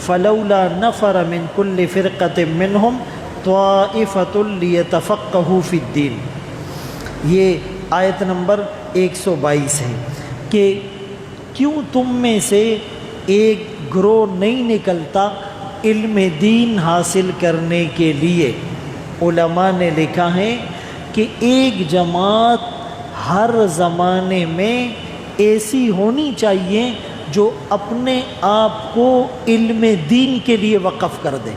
فلولا نفر من كل فرقة منهم طائفة ليتفقهوا في الدين۔ یہ آیت نمبر 122 ہے کہ کیوں تم میں سے ایک گروہ نہیں نکلتا علم دین حاصل کرنے کے لیے۔ علماء نے لکھا ہے کہ ایک جماعت ہر زمانے میں ایسی ہونی چاہیے جو اپنے آپ کو علم دین کے لیے وقف کر دے،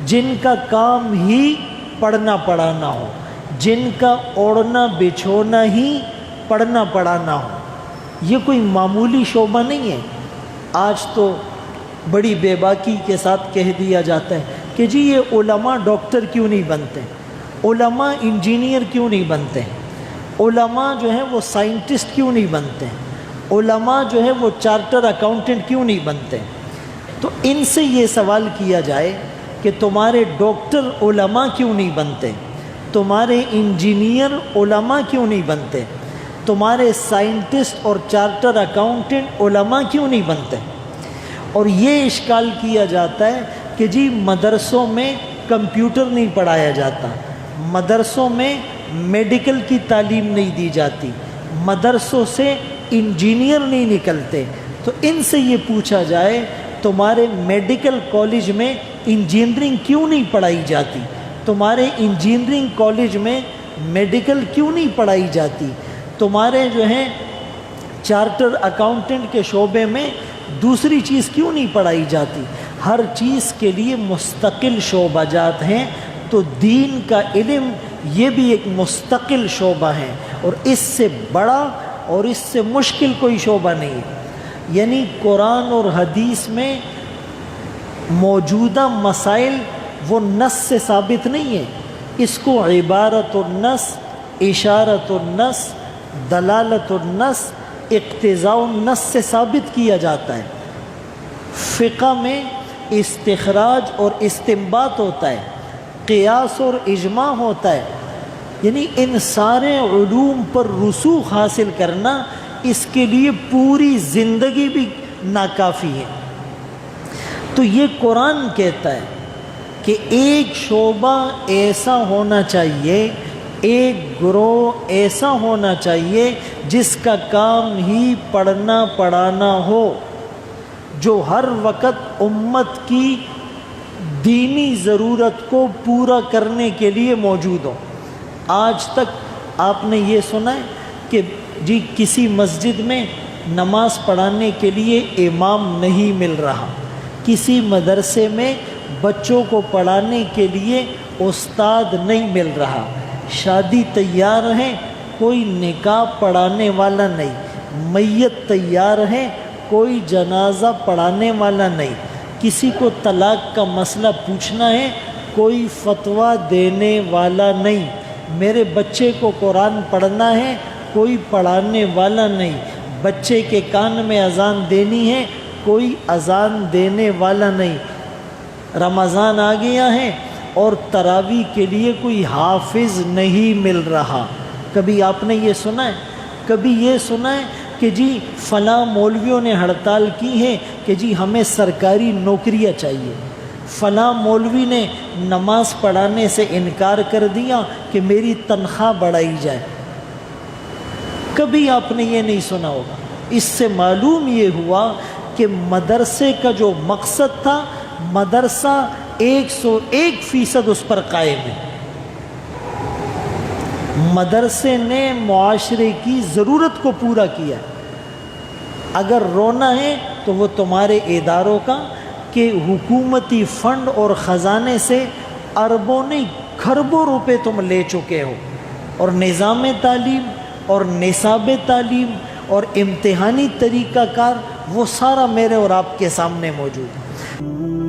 جن کا کام ہی پڑھنا پڑھانا ہو، جن کا اوڑھنا بچھونا ہی پڑھنا پڑھانا ہو۔ یہ کوئی معمولی شعبہ نہیں ہے۔ آج تو بڑی بے باکی کے ساتھ کہہ دیا جاتا ہے کہ جی یہ علماء ڈاکٹر کیوں نہیں بنتے، علماء انجینئر کیوں نہیں بنتے، علماء جو ہیں وہ سائنٹسٹ کیوں نہیں بنتے، علماء جو ہے وہ چارٹر اکاؤنٹنٹ کیوں نہیں بنتے۔ تو ان سے یہ سوال کیا جائے کہ تمہارے ڈاکٹر علماء کیوں نہیں بنتے، تمہارے انجینئر علماء کیوں نہیں بنتے، تمہارے سائنٹسٹ اور چارٹر اکاؤنٹنٹ علماء کیوں نہیں بنتے۔ اور یہ اشکال کیا جاتا ہے کہ جی مدرسوں میں کمپیوٹر نہیں پڑھایا جاتا، مدرسوں میں میڈیکل کی تعلیم نہیں دی جاتی، مدرسوں سے انجینئر نہیں نکلتے۔ تو ان سے یہ پوچھا جائے تمہارے میڈیکل کالج میں انجینئرنگ کیوں نہیں پڑھائی جاتی، تمہارے انجینئرنگ کالج میں میڈیکل کیوں نہیں پڑھائی جاتی، تمہارے جو ہیں چارٹر اکاؤنٹنٹ کے شعبے میں دوسری چیز کیوں نہیں پڑھائی جاتی۔ ہر چیز کے لیے مستقل شعبہ جات ہیں، تو دین کا علم یہ بھی ایک مستقل شعبہ ہے، اور اس سے بڑا اور اس سے مشکل کوئی شعبہ نہیں ہے۔ یعنی قرآن اور حدیث میں موجودہ مسائل وہ نص سے ثابت نہیں ہے، اس کو عبارت النص، اشارت النص، دلالت النص، اقتضاء النص سے ثابت کیا جاتا ہے۔ فقہ میں استخراج اور استنباط ہوتا ہے، قیاس اور اجماع ہوتا ہے، یعنی ان سارے علوم پر رسوخ حاصل کرنا اس کے لیے پوری زندگی بھی ناکافی ہے۔ تو یہ قرآن کہتا ہے کہ ایک شعبہ ایسا ہونا چاہیے، ایک گروہ ایسا ہونا چاہیے جس کا کام ہی پڑھنا پڑھانا ہو، جو ہر وقت امت کی دینی ضرورت کو پورا کرنے کے لیے موجود ہو۔ آج تک آپ نے یہ سنا ہے کہ جی کسی مسجد میں نماز پڑھانے کے لیے امام نہیں مل رہا، کسی مدرسے میں بچوں کو پڑھانے کے لیے استاد نہیں مل رہا، شادی تیار ہے کوئی نکاح پڑھانے والا نہیں، میت تیار ہے کوئی جنازہ پڑھانے والا نہیں، کسی کو طلاق کا مسئلہ پوچھنا ہے کوئی فتویٰ دینے والا نہیں، میرے بچے کو قرآن پڑھنا ہے کوئی پڑھانے والا نہیں، بچے کے کان میں اذان دینی ہے کوئی اذان دینے والا نہیں، رمضان آ گیا ہے اور تراویح کے لیے کوئی حافظ نہیں مل رہا۔ کبھی آپ نے یہ سنا ہے؟ کبھی یہ سنا ہے کہ جی فلاں مولویوں نے ہڑتال کی ہے کہ جی ہمیں سرکاری نوکریاں چاہیے، فلاں مولوی نے نماز پڑھانے سے انکار کر دیا کہ میری تنخواہ بڑھائی جائے؟ کبھی آپ نے یہ نہیں سنا ہوگا۔ اس سے معلوم یہ ہوا کہ مدرسے کا جو مقصد تھا، مدرسہ 101% اس پر قائم ہے۔ مدرسے نے معاشرے کی ضرورت کو پورا کیا۔ اگر رونا ہے تو وہ تمہارے اداروں کا کہ حکومتی فنڈ اور خزانے سے اربوں نہیں کھربوں روپے تم لے چکے ہو، اور نظام تعلیم اور نصاب تعلیم اور امتحانی طریقہ کار وہ سارا میرے اور آپ کے سامنے موجود ہے۔